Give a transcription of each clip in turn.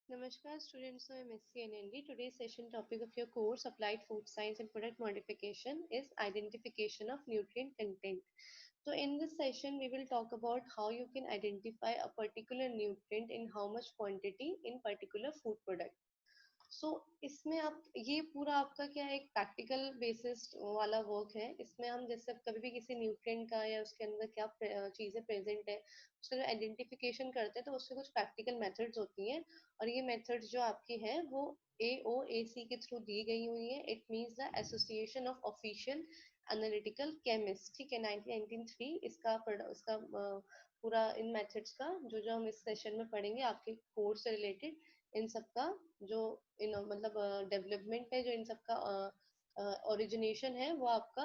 Namaskar students, I am SC NND. Today's session topic of your course Applied Food Science and Product Modification is identification of nutrient content. So in this session we will talk about how you can identify a particular nutrient in how much quantity in particular food product. सो इसमें आप ये पूरा आपका क्या है एक practical basis वाला work है। इसमें हम जैसे कभी भी किसी न्यूट्रिएंट का या उसके अंदर क्या चीजें प्रेजेंट है उसका जो आइडेंटिफिकेशन करते हैं तो उससे कुछ प्रैक्टिकल मेथड्स होती हैं। और ये मेथड्स जो आपकी हैं वो AOAC के थ्रू दी गई हुई है। It means the association of official analytical chemist, ठीक है, 1993 इसका पूरा इन मेथड्स का जो जो हम इस सेशन में पढ़ेंगे आपके कोर्स से रिलेटेड इन सब का जो इन मतलब डेवलपमेंट है, जो इन सब का ओरिजिनेशन है वो आपका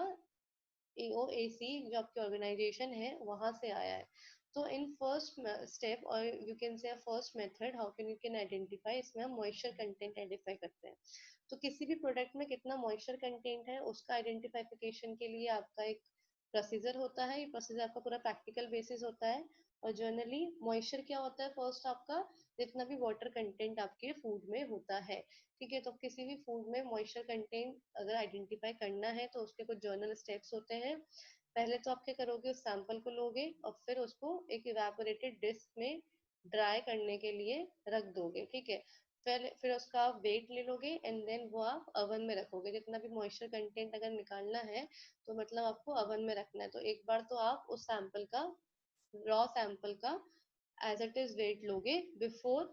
AOAC जो आपकी ऑर्गेनाइजेशन है वहां से आया है। तो इन फर्स्ट स्टेप और you can say first method how can you can identify, इसमें हम मॉइस्चर कंटेंट आइडेंटिफाई करते हैं। तो किसी भी प्रोडक्ट में कितना मॉइस्चर कंटेंट है उसका आइडेंटिफिकेशन के लिए आपका एक प्रोसीजर होता है। ये प्रोसीजर आपका पूरा प्रैक्टिकल बेसिस होता है। और जनरली मॉइस्चर क्या होता है, फर्स्ट आपका जितना भी वाटर कंटेंट आपके फूड में होता है, ठीक है। तो किसी भी फूड में मॉइस्चर कंटेंट अगर आइडेंटिफाई करना है तो उसके कुछ जर्नल स्टेप्स होते हैं। पहले तो आप क्या करोगे, उस सैंपल को लोगे और फिर उसको एक इवेपोरेटेड डिस्क में ड्राई करने के लिए रख दोगे, ठीक है। फिर उसका आप वेट ले लोगे एंड देन वो आप अवन में रखोगे। जितना भी मॉइस्चर कंटेंट अगर निकालना है तो मतलब आपको अवन में रखना है। तो एक बार तो आप उस सैंपल का, रॉ सैंपल का एज इट इज वेट लोगे before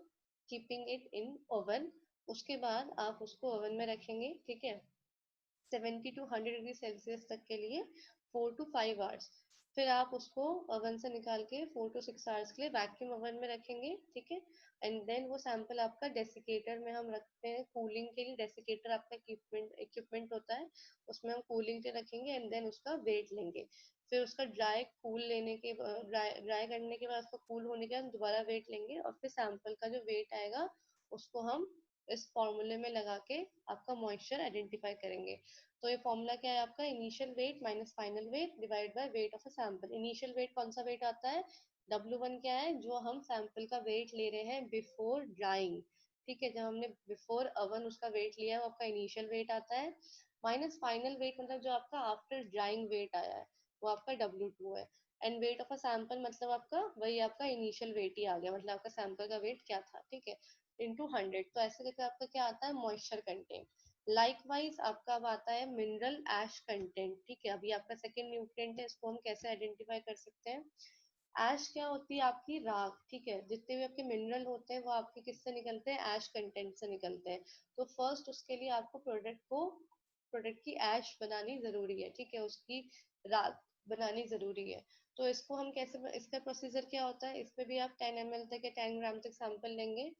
keeping it in oven. उसके बाद आप उसको ओवन में रखेंगे, ठीक है, 70 to 100 डिग्री सेल्सियस तक के लिए 4 to 5 आवर्स। फिर आप उसको ओवन से निकाल के 4 to 6 आवर्स के लिए वैक्यूम ओवन में रखेंगे, ठीक है। एंड देन वो सैंपल आपका डेसिकेटर में हम रखते हैं कूलिंग के लिए। डेसिकेटर आपका इक्विपमेंट होता है, उसमें हम कूलिंग के रखेंगे एंड देन उसका वेट लेंगे। फिर उसका ड्राई करने के बाद, उसका कूल होने के बाद दोबारा वेट लेंगे और फिर सैंपल का जो वेट आएगा उसको हम इस फॉर्मूले में लगा के आपका मॉइस्चर आइडेंटिफाई करेंगे। तो ये फॉर्मूला क्या है आपका, initial weight minus final weight divide by weight of a sample. Initial weight कौन सा वेट आता है, W1 क्या है, जो हम सैंपल का वेट ले रहे हैं बिफोर ड्राइंग, ठीक है। जब हमने बिफोर अवन उसका वेट लिया है वो आपका इनिशियल वेट आता है। माइनस फाइनल वेट मतलब जो आपका आफ्टर ड्राइंग वेट आया है वो आपका W2 है। And wait of a sample मतलब आपका वही आपका इनिशियल वेट ही आ गया, मतलब आपका सैंपल का वेट क्या था, ठीक है, इंटू 100। तो ऐसे करके आपका क्या आता है, मॉइस्चर कंटेंट। लाइकवाइज आपका अब आता है मिनरल एश कंटेंट, ठीक है। अभी आपका सेकेंड न्यूट्रिएंट है, इसको हम कैसे आइडेंटिफाई कर सकते हैं। ऐश क्या होती है, आपकी राख, ठीक है। जितने भी आपके मिनरल होते हैं वो आपके किससे निकलते हैं, ऐश कंटेंट से निकलते हैं। तो फर्स्ट उसके लिए आपको प्रोडक्ट की ऐश बनानी जरूरी है, ठीक है, उसकी राख बनानी जरूरी है। तो इसको हम कैसे, इसका प्रोसीजर क्या होता है, इसमें भी आप 10 ml तक या 10 ग्राम तक सैंपल लेंगे,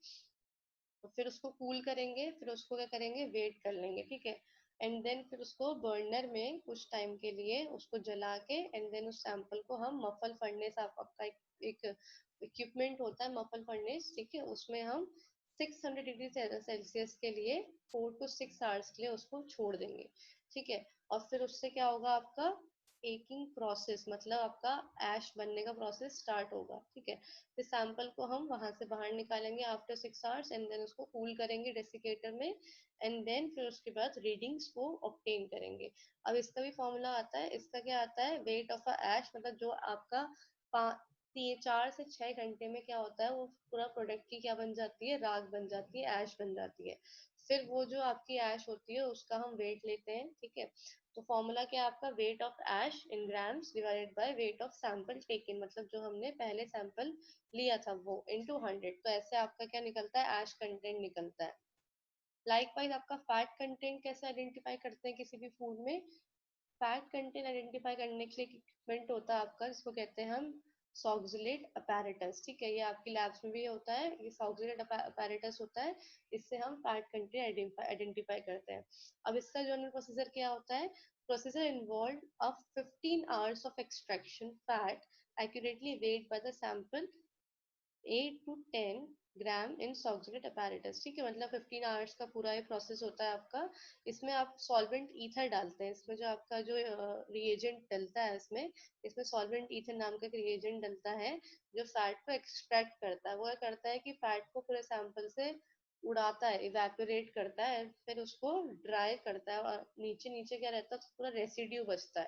तो फिर उसको कूल करेंगे, फिर उसको क्या करेंगे, वेट कर लेंगे, ठीक है। एंड देन फिर उसको बर्नर में कुछ टाइम के लिए उसको जला के एंड देन उस सैंपल को हम मफल फर्नेस, आपका एक इक्विपमेंट होता है मफल फर्नेस, ठीक है, उसमें हम 600 डिग्री सेल्सियस के लिए 4 to 6 आवर्स के लिए उसको छोड़ देंगे, ठीक है। और फिर उससे क्या होगा, आपका एकिंग प्रोसेस मतलब आपका ऐश बनने का प्रोसेस स्टार्ट होगा, ठीक है। फिर सैंपल को हम वहां से बाहर निकालेंगे आफ्टर 6 आवर्स एंड देन उसको कूल करेंगे डेसिकेटर में एंड देन फिर उसके बाद रीडिंग्स को ऑब्टेन करेंगे। अब इसका भी फॉर्मूला आता है, इसका क्या आता है, वेट ऑफ अ ऐश मतलब जो आपका 4 से 6 घंटे में क्या होता है, वो पूरा प्रोडक्ट की क्या बन जाती है, राख बन जाती है, ऐश बन जाती है। फिर वो जो आपकी ऐश होती है उसका हम वेट लेते हैं, ठीक है। तो फॉर्मूला क्या है आपका, weight of ash in grams divided by weight of sample taken, मतलब जो हमने पहले सैंपल लिया था वो इंटू 100। तो ऐसे आपका क्या निकलता है, ऐश कंटेंट निकलता है। लाइकवाइज आपका फैट कंटेंट कैसे आइडेंटिफाई करते हैं किसी भी फूड में। फैट कंटेंट आइडेंटिफाई करने के लिए इक्विपमेंट होता है आपका, जिसको कहते हैं हम सॉक्सिलेट अपैरेटस, ठीक है। ये आपकी लैब्स में भी होता है, ये सॉक्सिलेट अपैरेटस होता है। इससे हम फैट कंटेंट आइडेंटिफाई करते हैं। अब इसका जनरल प्रोसीजर क्या होता है, procedure involve of 15 hours of extraction fat accurately weighed by the sample 8 to 10 gram in Soxhlet apparatus, ठीक है। मतलब 15 आवर्स का पूरा ये प्रोसेस होता है आपका। इसमें आप सॉल्वेंट ईथर डालते हैं, इसमें जो आपका जो रिएजेंट डलता है इसमें सॉल्वेंट ईथर नाम का एक रिएजेंट डलता है जो फैट को एक्सट्रैक्ट करता है। वो क्या करता है कि फैट को पूरे सैंपल से उड़ाता है, इवेपोरेट करता है, फिर उसको ड्राई करता है, और नीचे नीचे क्या रहता है, पूरा रेसिड्यू बचता है।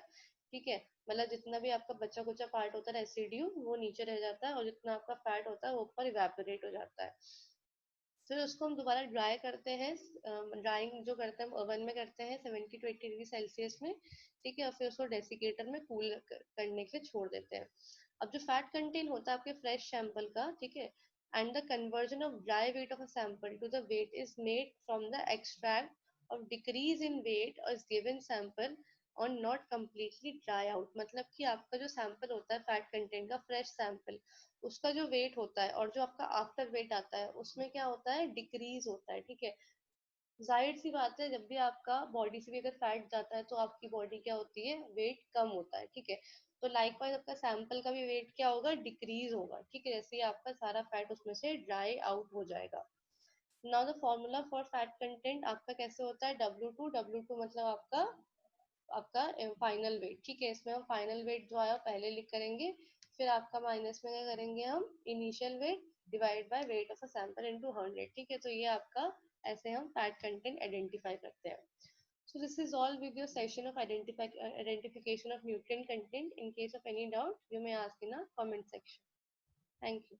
ठीक है, मतलब जितना भी आपका बचा कुचा पार्ट होता है रेसिड्यू, वो नीचे रह जाता है, और जितना आपका फैट होता है वो ऊपर इवेपोरेट हो जाता है। फिर उसको हम दोबारा ड्राई करते हैं। ड्राइंग जो करते हैं हम ओवन में करते हैं 70 to 80 डिग्री सेल्सियस में। ठीक है, और फिर उसको डेसिकेटर में कूल करने के लिए छोड़ देते हैं। अब जो फैट कंटेंट होता है आपके फ्रेश सैंपल का, ठीक है, and the conversion of dry weight of a sample to the weight is made from the extract of decrease in weight is given sample और नॉट कम्प्लीटली ड्राई आउट। मतलब कि आपका जो सैंपल होता है फैट कंटेंट का fresh sample, उसका जो वेट होता है और जो आपका आफ्टर वेट आता है उसमें क्या होता है, डिक्रीज होता है। ठीक है, जाहिर सी बात है, जब भी आपका बॉडी से भी अगर फैट जाता है तो आपकी बॉडी क्या होती है, वेट कम होता है। ठीक है, तो लाइकवाइज आपका सैंपल का भी वेट क्या होगा, डिक्रीज होगा। ठीक है, जैसे ही आपका सारा फैट उसमें से ड्राई आउट हो जाएगा। Now the formula for fat content आपका कैसे होता है, W2 मतलब आपका आपका फाइनल वेट। ठीक है, इसमें हम फाइनल वेट जो आया पहले लिख करेंगे, फिर आपका माइनस में क्या करेंगे हम, initial wait divide by weight of a sample into 100। ठीक है, तो ये आपका ऐसे हम फैट कंटेंट आइडेंटिफाई करते हैं। So this is all with your session of identification of nutrient content. In case of any doubt, you may ask in a comment section. Thank you.